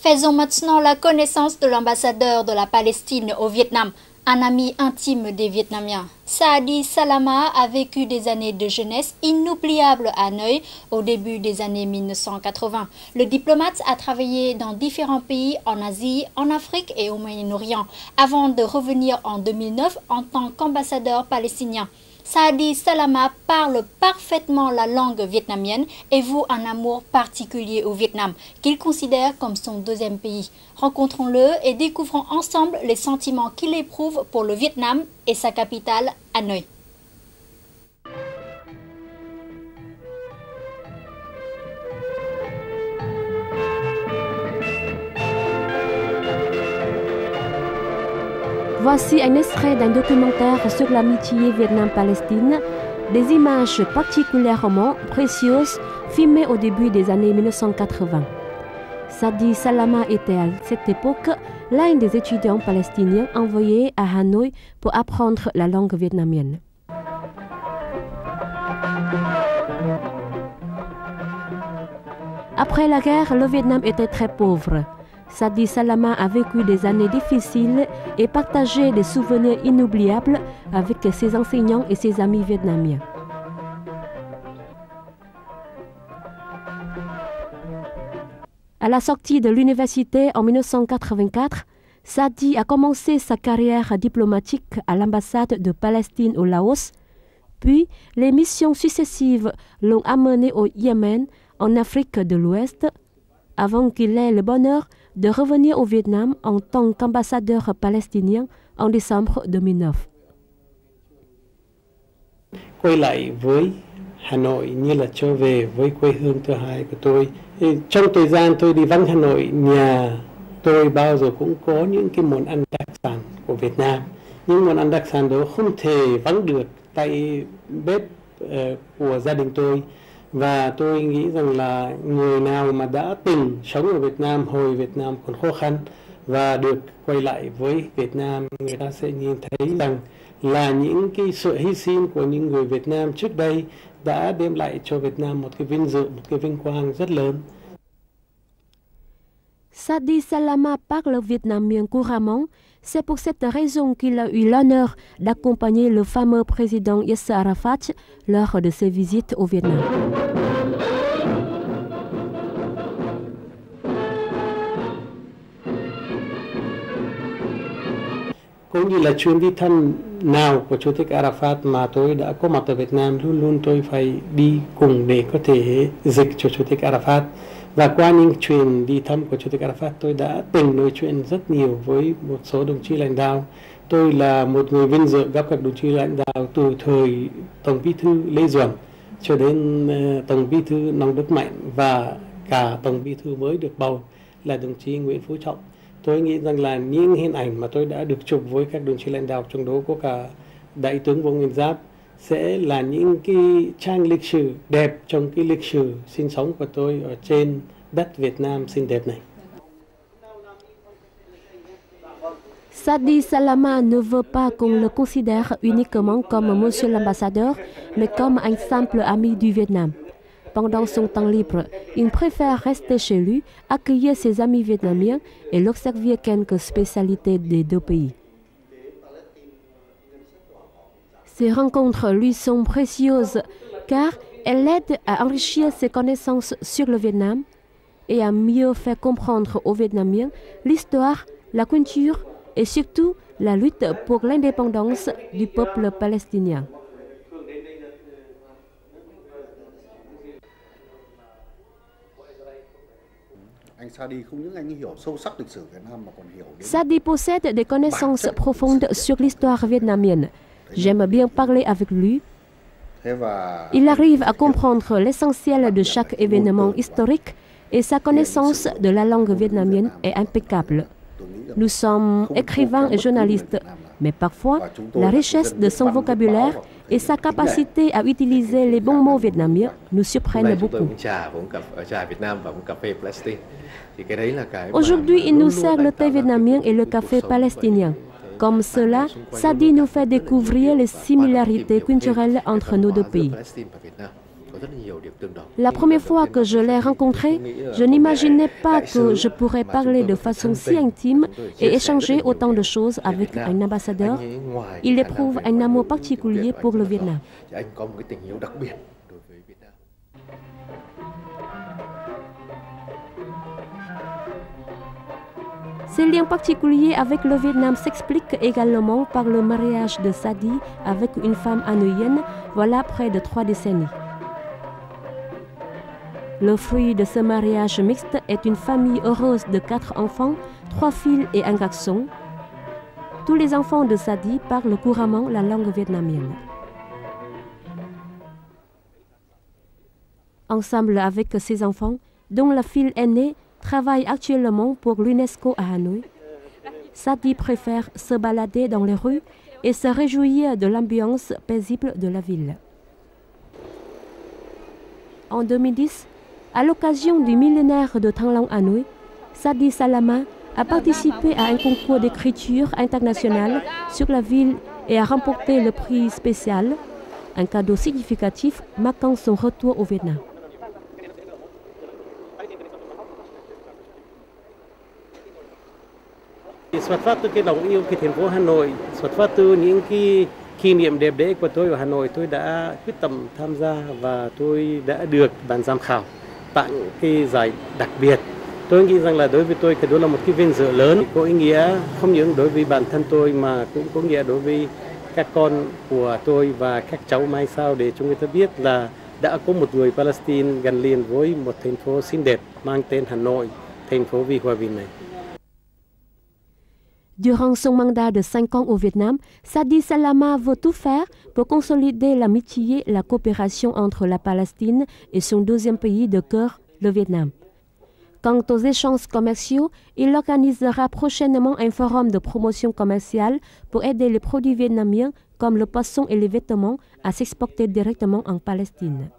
Faisons maintenant la connaissance de l'ambassadeur de la Palestine au Vietnam, un ami intime des Vietnamiens. Saadi Salama a vécu des années de jeunesse inoubliables à Hanoï au début des années 1980. Le diplomate a travaillé dans différents pays en Asie, en Afrique et au Moyen-Orient, avant de revenir en 2009 en tant qu'ambassadeur palestinien. Saadi Salama parle parfaitement la langue vietnamienne et voue un amour particulier au Vietnam, qu'il considère comme son deuxième pays. Rencontrons-le et découvrons ensemble les sentiments qu'il éprouve pour le Vietnam et sa capitale, Hanoï. Voici un extrait d'un documentaire sur l'amitié Vietnam-Palestine, des images particulièrement précieuses filmées au début des années 1980. Saadi Salama était à cette époque l'un des étudiants palestiniens envoyés à Hanoï pour apprendre la langue vietnamienne. Après la guerre, le Vietnam était très pauvre. Saadi Salama a vécu des années difficiles et partagé des souvenirs inoubliables avec ses enseignants et ses amis vietnamiens. À la sortie de l'université en 1984, Saadi a commencé sa carrière diplomatique à l'ambassade de Palestine au Laos, puis les missions successives l'ont amené au Yémen, en Afrique de l'Ouest, avant qu'il ait le bonheur de revenir au Vietnam en tant qu'ambassadeur palestinien en décembre 2009. Quay lại với Hà Nội như là trở về với quê hương thứ hai của tôi. Trong thời gian tôi đi vắng Hà Nội, nhà tôi bao giờ cũng có những cái món ăn đặc sản của Việt Nam. Những món ăn đặc sản đó không thể vắng được tại bếp của gia đình tôi. Và tôi nghĩ rằng là người nào mà đã từng sống ở Việt Nam hồi Việt Nam còn khó khăn và được quay lại với Việt Nam, người ta sẽ nhìn thấy rằng là những cái sự hy sinh của những người Việt Nam trước đây đã đem lại cho Việt Nam một cái vinh dự, một cái vinh quang rất lớn. Saadi Salama parle vietnamien couramment. C'est pour cette raison qu'il a eu l'honneur d'accompagner le fameux président Yasser Arafat lors de ses visites au Vietnam. Cũng như là chuyến đi thăm nào của Chủ tịch Arafat mà tôi đã có mặt ở Việt Nam, luôn luôn tôi phải đi cùng để có thể dịch cho Chủ tịch Arafat. Và qua những chuyến đi thăm của Chủ tịch Arafat, tôi đã từng nói chuyện rất nhiều với một số đồng chí lãnh đạo. Tôi là một người vinh dự gặp các đồng chí lãnh đạo từ thời Tổng Bí thư Lê Duẩn cho đến Tổng Bí thư Nông Đức Mạnh và cả Tổng Bí thư mới được bầu là đồng chí Nguyễn Phú Trọng. Tôi nghĩ rằng là những hình ảnh mà tôi đã được chụp với các đồng chí lãnh đạo, trong đó có cả Đại tướng Võ Nguyên Giáp, sẽ là những cái trang lịch sử đẹp trong cái lịch sử sinh sống của tôi ở trên đất Việt Nam xinh đẹp này. Saadi Salama ne veut pas qu'on le considère uniquement comme monsieur l'ambassadeur, mais comme un simple ami du Vietnam. Pendant son temps libre, il préfère rester chez lui, accueillir ses amis vietnamiens et leur servir quelques spécialités des deux pays. Ces rencontres lui sont précieuses car elles l'aident à enrichir ses connaissances sur le Vietnam et à mieux faire comprendre aux Vietnamiens l'histoire, la culture et surtout la lutte pour l'indépendance du peuple palestinien. Saadi possède des connaissances profondes sur l'histoire vietnamienne. J'aime bien parler avec lui. Il arrive à comprendre l'essentiel de chaque événement historique et sa connaissance de la langue vietnamienne est impeccable. Nous sommes écrivains et journalistes, mais parfois, la richesse de son vocabulaire et sa capacité à utiliser les bons mots vietnamiens nous surprennent beaucoup. Aujourd'hui, il nous sert le thé vietnamien et le café palestinien. Comme cela, Saadi nous fait découvrir les similarités culturelles entre nos deux pays. La première fois que je l'ai rencontré, je n'imaginais pas que je pourrais parler de façon si intime et échanger autant de choses avec un ambassadeur. Il éprouve un amour particulier pour le Vietnam. Ces liens particuliers avec le Vietnam s'expliquent également par le mariage de Sadi avec une femme hanoïenne, voilà près de 3 décennies. Le fruit de ce mariage mixte est une famille heureuse de 4 enfants, 3 filles et un garçon. Tous les enfants de Sadi parlent couramment la langue vietnamienne. Ensemble avec ses enfants, dont la fille aînée travaille actuellement pour l'UNESCO à Hanoï, Sadi préfère se balader dans les rues et se réjouir de l'ambiance paisible de la ville. En 2010, à l'occasion du millénaire de Thăng Long Hanoï, Sadi Salama a participé à un concours d'écriture international sur la ville et a remporté le prix spécial, un cadeau significatif marquant son retour au Vietnam. Xuất phát từ cái lòng yêu cái thành phố Hà Nội, xuất phát từ những cái kỷ niệm đẹp đẽ của tôi ở Hà Nội, tôi đã quyết tâm tham gia và tôi đã được ban giám khảo tặng cái giải đặc biệt. Tôi nghĩ rằng là đối với tôi cái đó là một cái vinh dự lớn, có ý nghĩa không những đối với bản thân tôi mà cũng có nghĩa đối với các con của tôi và các cháu mai sau, để chúng người ta biết là đã có một người Palestine gắn liền với một thành phố xinh đẹp mang tên Hà Nội, thành phố vì hòa bình này. Durant son mandat de 5 ans au Vietnam, Sadi Salama veut tout faire pour consolider l'amitié et la coopération entre la Palestine et son deuxième pays de cœur, le Vietnam. Quant aux échanges commerciaux, il organisera prochainement un forum de promotion commerciale pour aider les produits vietnamiens comme le poisson et les vêtements à s'exporter directement en Palestine.